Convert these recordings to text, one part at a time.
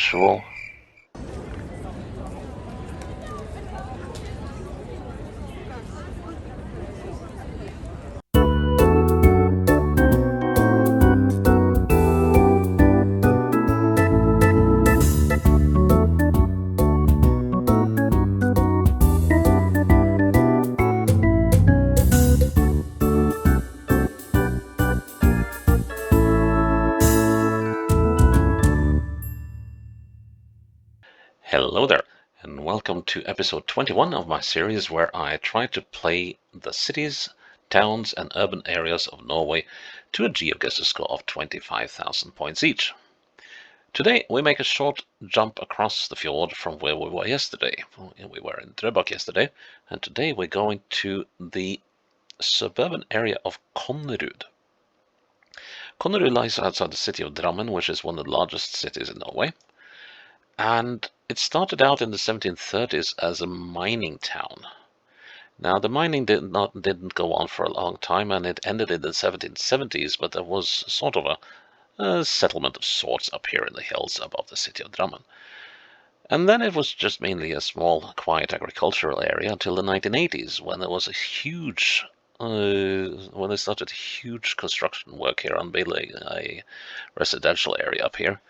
usual. Hello there, and welcome to episode 21 of my series where I try to play the cities, towns, and urban areas of Norway to a Geoguessr score of 25,000 points each. Today we make a short jump across the fjord from where we were yesterday. We were in Drøbak yesterday, and today we're going to the suburban area of Konnerud. Konnerud lies outside the city of Drammen, which is one of the largest cities in Norway. And it started out in the 1730s as a mining town. Now the mining didn't go on for a long time, and it ended in the 1770s, but there was sort of a settlement of sorts up here in the hills above the city of Drammen. And then it was just mainly a small, quiet agricultural area until the 1980s, when there was a huge when they started huge construction work here on building a residential area up here.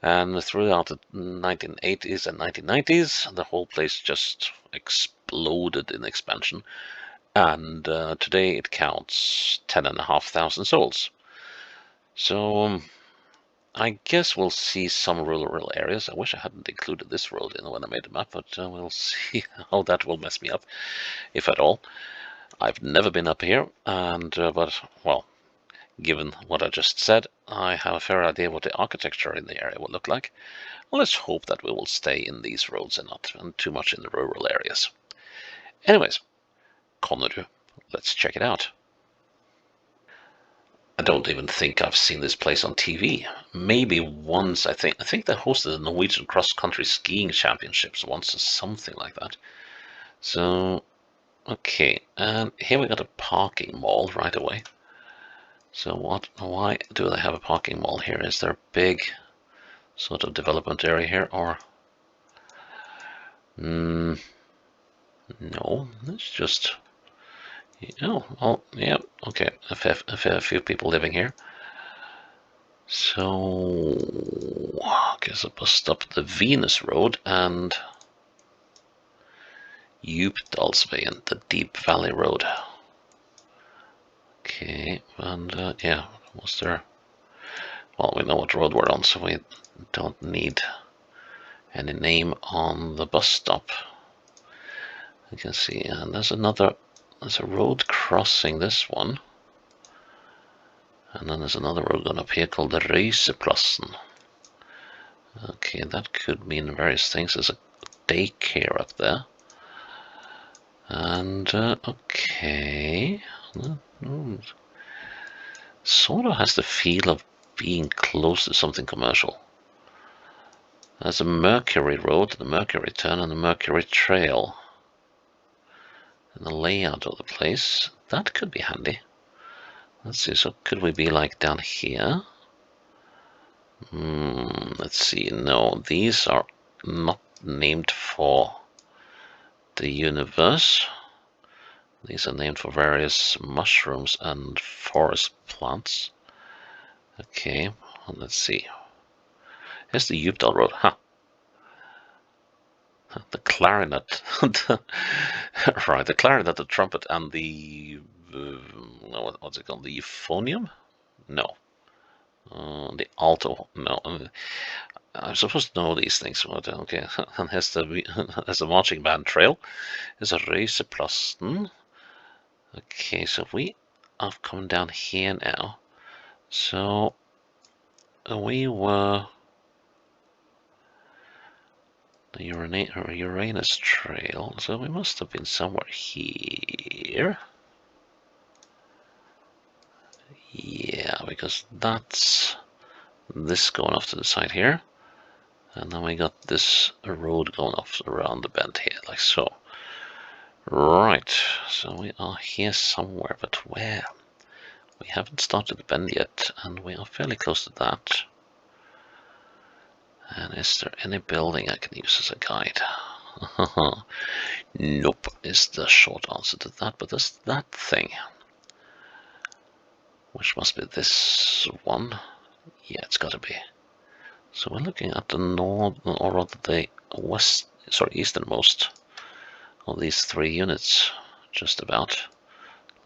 And throughout the 1980s and 1990s, the whole place just exploded in expansion. And today it counts 10,500 souls. So I guess we'll see some rural areas. I wish I hadn't included this road in when I made the map, but we'll see how that will mess me up, if at all. I've never been up here, and but, well, given what I just said, I have a fair idea what the architecture in the area will look like. Well, let's hope that we will stay in these roads and not too much in the rural areas. Anyways, Konnerud, let's check it out. I don't even think I've seen this place on TV. Maybe once, I think they hosted the Norwegian cross-country skiing championships once or something like that. So, okay, and here we got a parking mall right away. So why do they have a parking mall here? Is there a big sort of development area here, or? No, it's just, well, yeah, okay, a few people living here. So, I guess I must up the Venus Road and Djupdalsveien, the Deep Valley Road. Okay, and yeah, was there? Well, we know what road we're on, so we don't need any name on the bus stop. You can see, and there's a road crossing this one. And then there's another road going up here called the Reiseplassen. Okay, that could mean various things. There's a daycare up there. And, okay. Sort of has the feel of being close to something commercial. There's a Mercury Road, the Mercury Turn, and the Mercury Trail. And the layout of the place, that could be handy. Let's see, so could we be like down here? Let's see, no, these are not named for the universe. These are named for various mushrooms and forest plants. Okay, well, let's see. Here's the Djupdal Road. The clarinet. Right, the clarinet, the trumpet, and the... what's it called? The euphonium? No. The alto? No. I'm supposed to know these things. But, okay, and here's the marching band trail. There's a Reiseplassen. Okay, so we have come down here now. So we were the Uranus trail, so we must have been somewhere here. Yeah, because that's this going off to the side here. And then we got this road going off around the bend here, like so. Right, so we are here somewhere, but where? We haven't started the bend yet, and we are fairly close to that. And is there any building I can use as a guide? Nope, is the short answer to that, but there's that thing. Which must be this one. Yeah, it's gotta be. So we're looking at the north, or rather the easternmost of these 3 units, just about.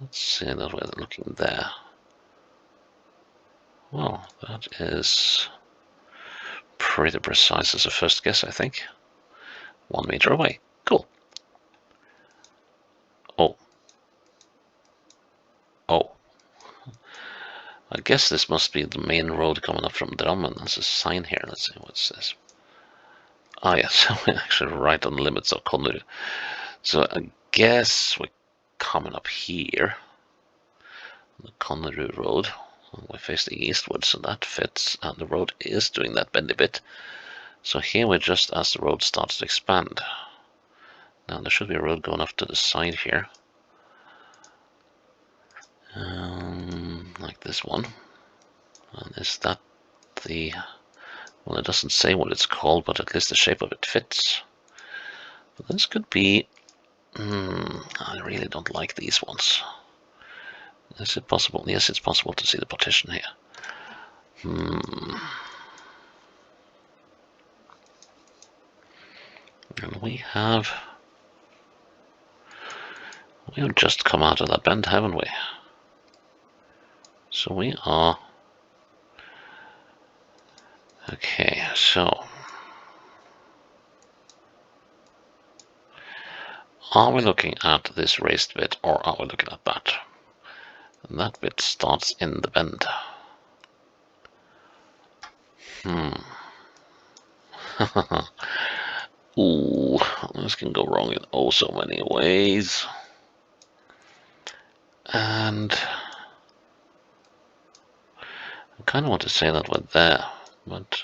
Let's see that we're looking there. Well, that is pretty precise as a first guess, I think. 1 meter away. Cool. Oh. Oh. I guess this must be the main road coming up from Drammen. There's a sign here. Let's see what it says. Ah, yes, we're actually right on the limits of Konnerud. So I guess we're coming up here. The Konnerud road. We're facing eastward, so that fits. And the road is doing that bendy bit. So here we're just as the road starts to expand. Now there should be a road going off to the side here. Like this one. And is that the... Well, it doesn't say what it's called, but at least the shape of it fits. But this could be... I really don't like these ones. Is it possible? Yes, it's possible to see the partition here. And we've just come out of that bend, haven't we? So we are... Okay, so... Are we looking at this raised bit, or are we looking at that? And that bit starts in the bend. Ooh, this can go wrong in oh so many ways. And I kind of want to say that we're there, but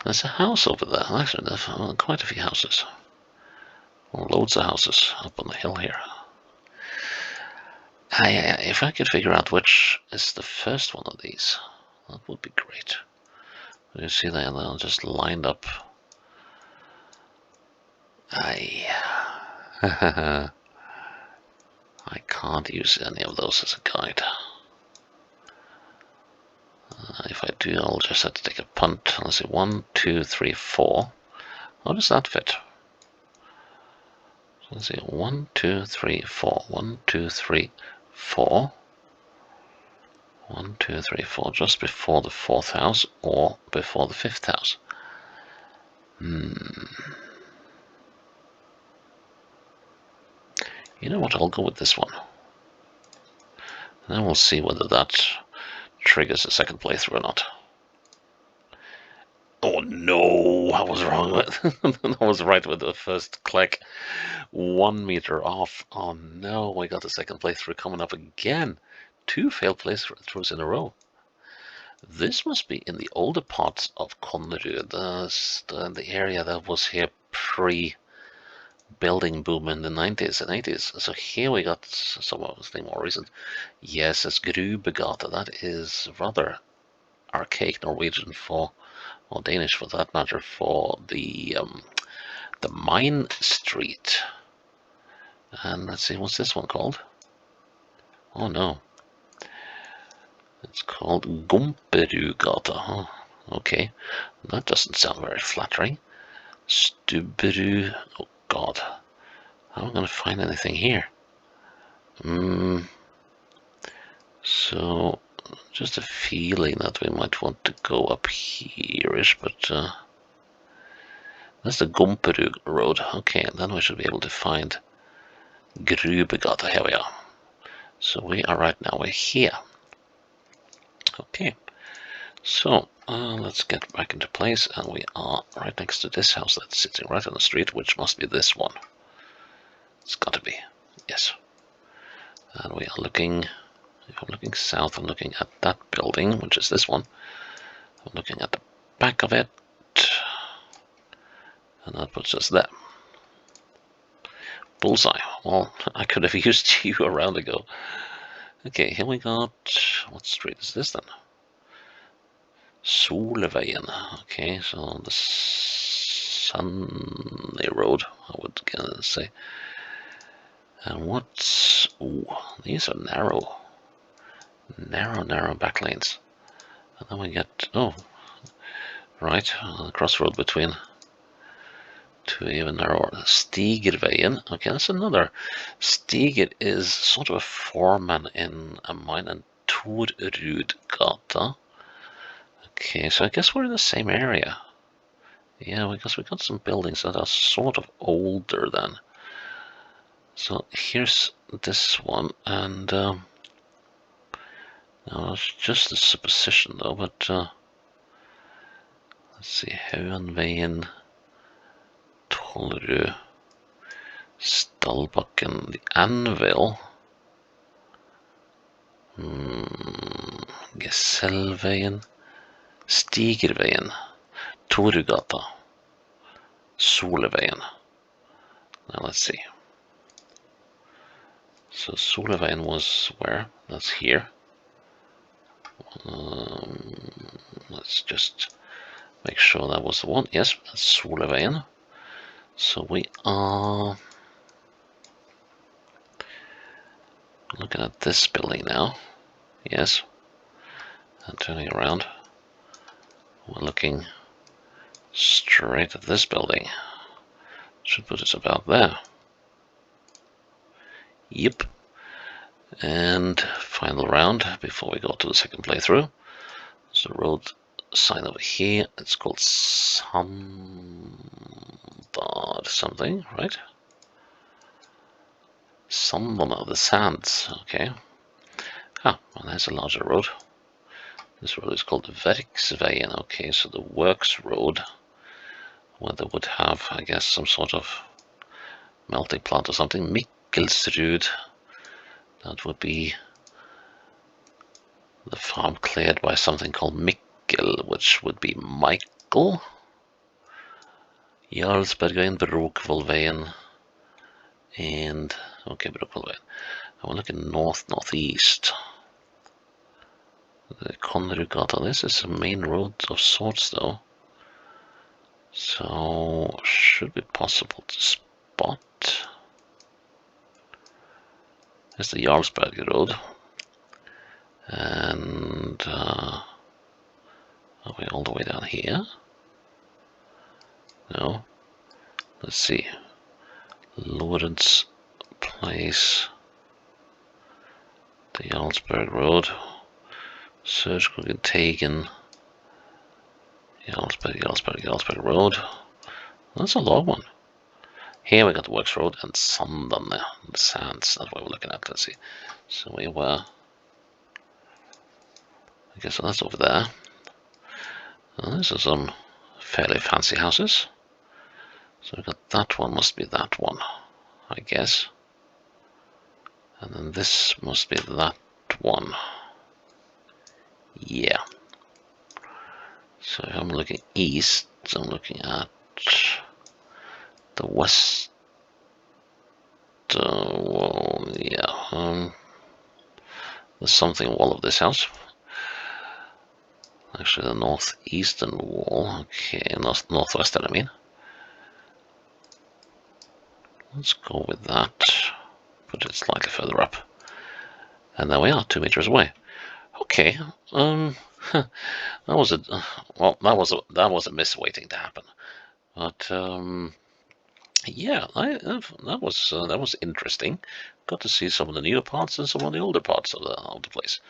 there's a house over there. Actually, there's quite a few houses. Well, loads of houses up on the hill here. If I could figure out which is the first one of these, that would be great. You see they're just lined up. I can't use any of those as a guide. If I do, I'll just have to take a punt. Let's see, 1, 2, 3, 4. How does that fit? So let's see, 1, 2, 3, 4. 1, 2, 3, 4. 1, 2, 3, 4. Just before the 4th house or before the 5th house. You know what? I'll go with this one. And then we'll see whether that triggers a second playthrough or not. Oh no, I was wrong with I was right with the first click. 1 meter off. Oh no, we got a second playthrough coming up again. 2 failed playthroughs in a row. This must be in the older parts of Konnerud, the area that was here pre-building boom in the 90s and 80s. So here we got some of the more recent. Yes, it's Grubegata. That is rather archaic Norwegian for, or Danish for that matter, for the mine street. And let's see, what's this one called? Oh no. It's called Gumperugata. Huh? Okay, that doesn't sound very flattering. Stubberu. Oh god. How am I going to find anything here? So, just a feeling that we might want to go up here-ish, but that's the Gumperud road. Okay, and then we should be able to find Grubegata. Here we are. So we are right now, we're here. Okay, so let's get back into place, and we are right next to this house that's sitting right on the street, which must be this one. It's got to be, yes. And we are looking, if I'm looking south, I'm looking at that building, which is this one. I'm looking at the back of it, and that puts us there. Bullseye. Well, I could have used you a round ago. Okay, here we got, what street is this then? Solveien. Okay, so the sunny road, I would say. And what's, ooh, these are narrow back lanes. And then we get, oh, right, crossroad between two even narrower. Stigerveien. Okay, that's another. Stiger is sort of a foreman in a mine, and Konnerud gata. Okay, so I guess we're in the same area. Yeah, because we got some buildings that are sort of older then. So here's this one, and no, it's just a supposition though, but let's see, Hauanveien, Tollerud, Stallbakken, the Anvil, Gesellveien, Stigerveien, Torugata, Solveien. Now let's see. So Solveien was where? That's here. Let's just make sure that was the one. Yes, that's Solveien. So we are looking at this building now. Yes. And turning around. We're looking straight at this building. Should put us about there. Yep. And final round before we go to the second playthrough. There's a road sign over here. It's called Sandard something, right? Sandon of the Sands. Okay. Ah, well, there's a larger road. This road is called Verksveien. Okay, so the works road, where they would have, I guess, some sort of melting plant or something. Mikkelsrud. That would be the farm cleared by something called Mikkel, which would be Michael. Jarlsbergveien, Brokvollveien, and okay, Brokvollveien. I will look in northeast. The Konnerud gata. This is a main road of sorts, though, so should be possible to spot. There's the Jarlsberg road, and are we all the way down here? No. Let's see. Lawrence Place, the Jarlsberg road, Sørskogen, Jarlsberg road. That's a long one. Here we got the Works Road and Sandon, the sands. That's what we're looking at. Let's see. So we were. I guess that's over there. These are some fairly fancy houses. So we got that one. Must be that one, I guess. And then this must be that one. Yeah. So if I'm looking east, I'm looking at the west wall. Yeah. There's something wall of this house. Actually, the northeastern wall. Okay, northwestern, I mean. Let's go with that. Put it slightly further up. And there we are, 2 meters away. Okay. That was a that was a miss waiting to happen. But yeah, that was interesting. Got to see some of the newer parts and some of the older parts of the place.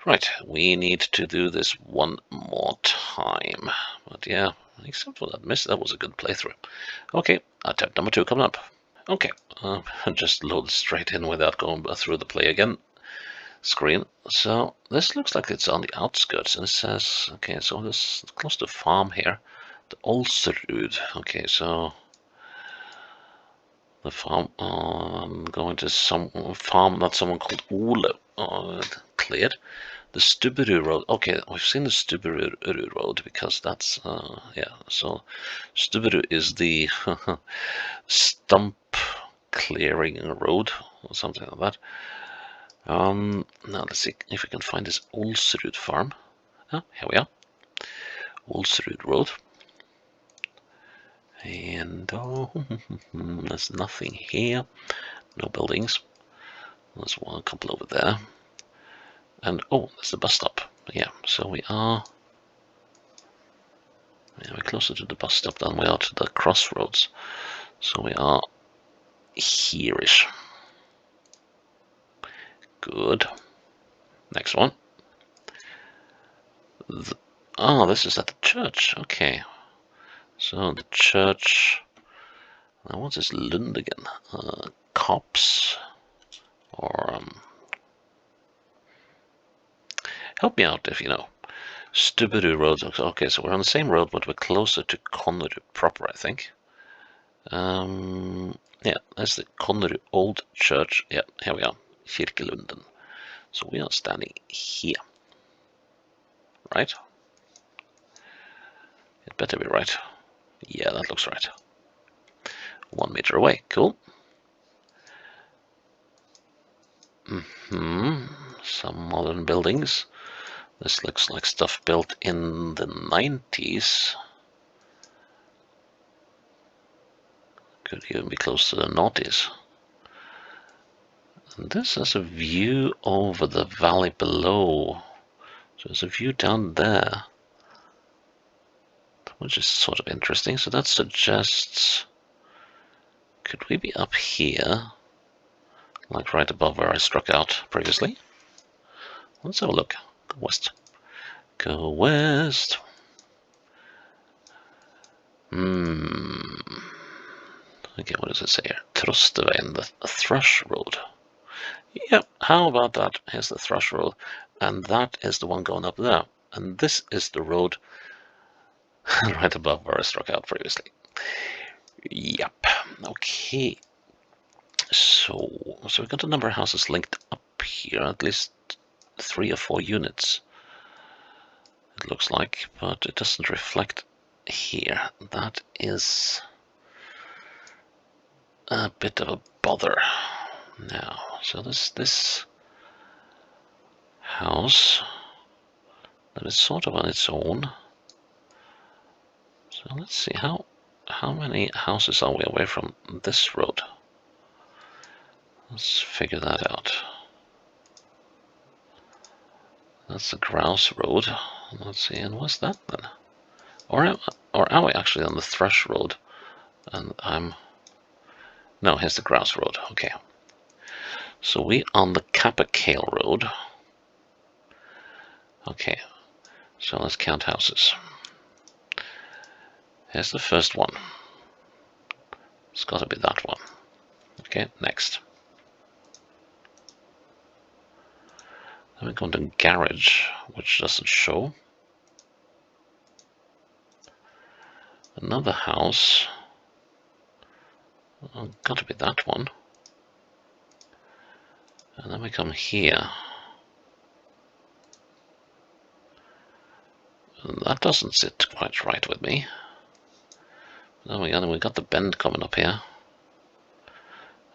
Right, we need to do this one more time. But yeah, except for that miss, that was a good playthrough. Okay, attempt number 2 coming up. Okay, just load straight in without going through the play again screen. So this looks like it's on the outskirts, and it says, okay, so this is close to farm here, the Olserud. Okay, so the farm, going to some farm that someone called Ole cleared. The Stubberud Road. Okay, we've seen the Stubberud Road because that's yeah. So Stubberud is the stump clearing road or something like that. Now let's see if we can find this Olsrud farm. Oh, here we are. Olsrud Road. And oh, there's nothing here. No buildings. There's one couple over there. And oh, there's the bus stop. Yeah, so we're closer to the bus stop than we are to the crossroads. So we are here-ish. Good. Next one. This is at the church. Okay. So the church. Now what's this Lund again? Cops? Or help me out if you know. Stubberud Road. Okay, so we're on the same road, but we're closer to Konnerud proper, I think. Yeah, that's the Konnerud Old Church. Yeah, here we are. Kirkelunden. So we are standing here. Right? It better be right. Yeah, that looks right. 1 meter away. Cool. Some modern buildings. This looks like stuff built in the 90s. Could even be close to the noughties. And this has a view over the valley below. So there's a view down there, which is sort of interesting. So that suggests, could we be up here, like right above where I struck out previously? Let's have a look. Go west. Go west. Okay, what does it say here? Trosteveien, the Thrush Road. Yep, how about that? Here's the Thrush Road, and that is the one going up there. And this is the road right above where I struck out previously. Yep, okay. So we've got a number of houses linked up here, at least 3 or 4 units, it looks like, but it doesn't reflect here. That is a bit of a bother now. So this house that is sort of on its own. So let's see, how many houses are we away from this road? Let's figure that out. That's the Grouse Road. Let's see, and what's that then? Or are we actually on the Thrush Road? And no, here's the Grouse Road. Okay. So we on the Kapakale Road. Okay. So let's count houses. Here's the first one. It's got to be that one. Okay, next. Then we go to garage, which doesn't show. Another house. Oh, got to be that one. And then we come here. And that doesn't sit quite right with me. Then we got the bend coming up here.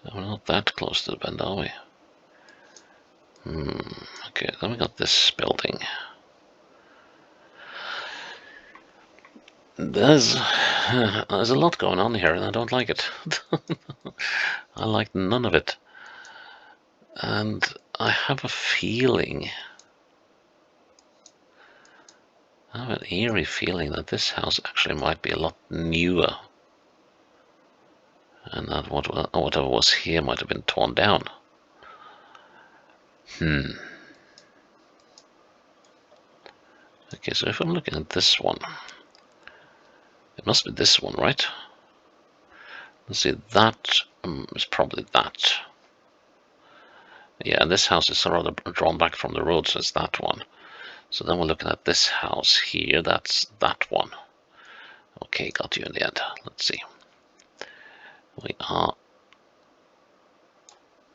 And we're not that close to the bend, are we? Okay, then we got this building. There's a lot going on here, and I don't like it. I like none of it. And I have a feeling, I have an eerie feeling that this house actually might be a lot newer. And that whatever was here might have been torn down. Okay, so if I'm looking at this one, it must be this one, right? Let's see, that is probably that. Yeah, this house is rather drawn back from the road, so it's that one. So then we're looking at this house here, that's that one. Okay, got you in the end. Let's see. We are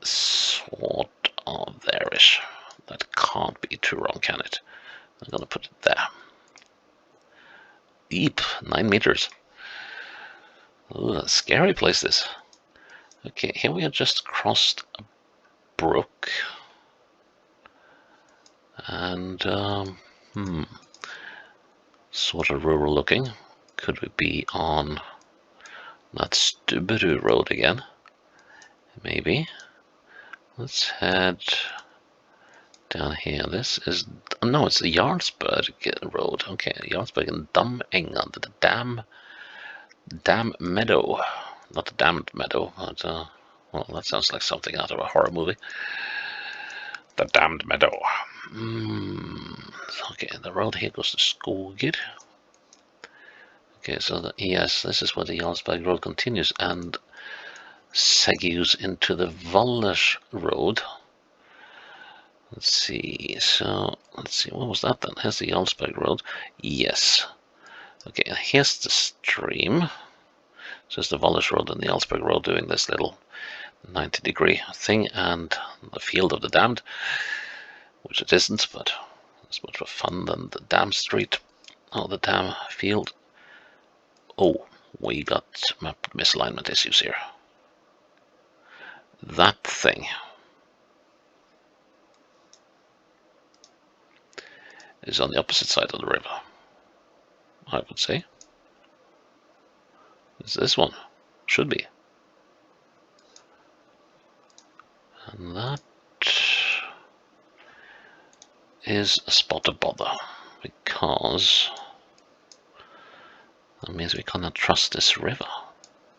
sort of there-ish. That can't be too wrong, can it? I'm gonna put it there. Deep, 9 meters. Ooh, a scary place this. Okay, here we have just crossed a brook. And sort of rural looking. Could we be on that Stubberud road again? Maybe. Let's head down here. This is, no, it's the Jarlsberg road. Okay, Jarlsberg and Damenga, the dam meadow. Not the damned meadow, but well, that sounds like something out of a horror movie. The damned meadow. Okay, the road here goes to Skogir. Okay, so yes, this is where the Jarlsberg road continues and segues into the Vallers road. Let's see, so let's see, what was that then? Here's the Jarlsberg road. Yes. Okay, and here's the stream. So it's the Vallers road and the Jarlsberg road doing this little 90-degree thing, and the field of the damned, which it isn't, but it's much more fun than the dam street or the dam field. Oh, we got misalignment issues here. That thing is on the opposite side of the river, I would say. It's this one. Should be. And that is a spot of bother, because that means we cannot trust this river.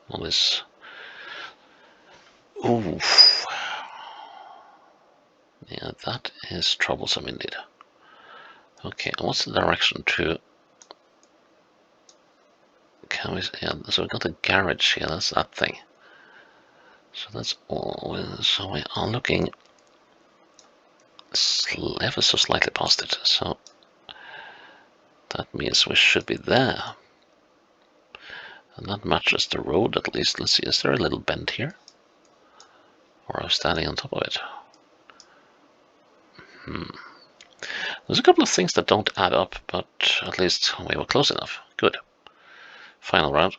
Or this... Oof. Yeah, that is troublesome indeed. Okay, what's the direction to... Can we... Yeah, so we got a garage here, that's that thing. So that's all. So we are looking ever so slightly past it. So that means we should be there. And that matches the road at least. Let's see, is there a little bend here? Or am I standing on top of it? There's a couple of things that don't add up, but at least we were close enough. Good. Final round.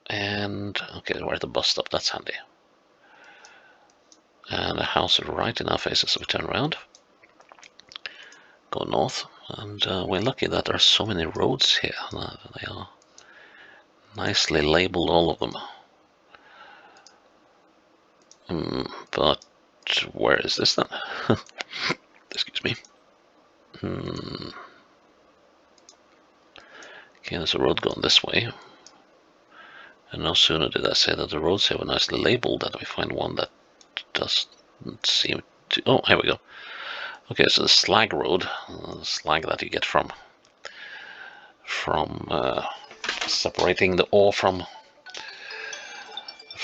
And, okay, we're at the bus stop, that's handy. And a house right in our faces, so we turn around. Go north. And we're lucky that there are so many roads here. They are nicely labeled, all of them. But where is this then? Excuse me. Okay, there's a road going this way. And no sooner did I say that the roads here were nicely labeled than we find one that doesn't seem to... Oh, here we go. Okay, so the slag road, the slag that you get from separating the ore from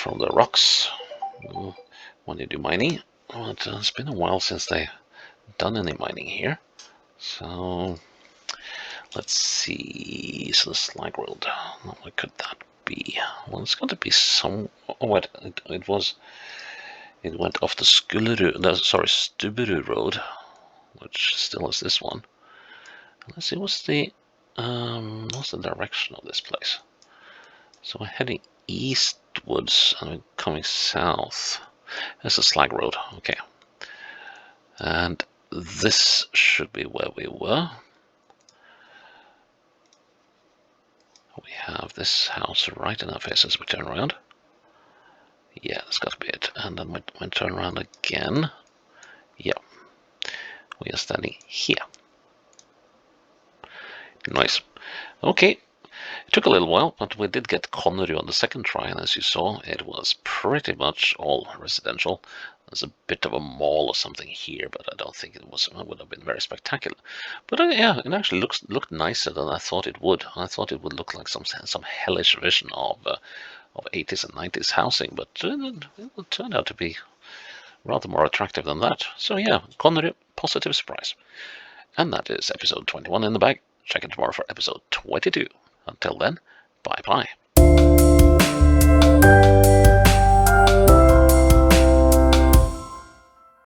the rocks when you do mining. But it's been a while since they've done any mining here. So let's see. So the slag road, what could that be? Well, it's got to be some... Oh wait, it went off the Stubberud road, which still is this one. Let's see, what's the direction of this place? So we're heading eastwards and we're coming south. There's a slag road, okay. And this should be where we were. We have this house right in our face as we turn around. Yeah, that's got to be it. And then when we turn around again, yeah, we are standing here. Nice. Okay, it took a little while, but we did get Konnerud on the second try, and as you saw, it was pretty much all residential. There's a bit of a mall or something here, but I don't think it would have been very spectacular. But yeah, it actually looked nicer than I thought it would. I thought it would look like some hellish vision of 80s and 90s housing, but it turned out to be rather more attractive than that. So yeah, Konnerud, positive surprise. And that is episode 21 in the bag. Check in tomorrow for episode 22. Until then, bye-bye.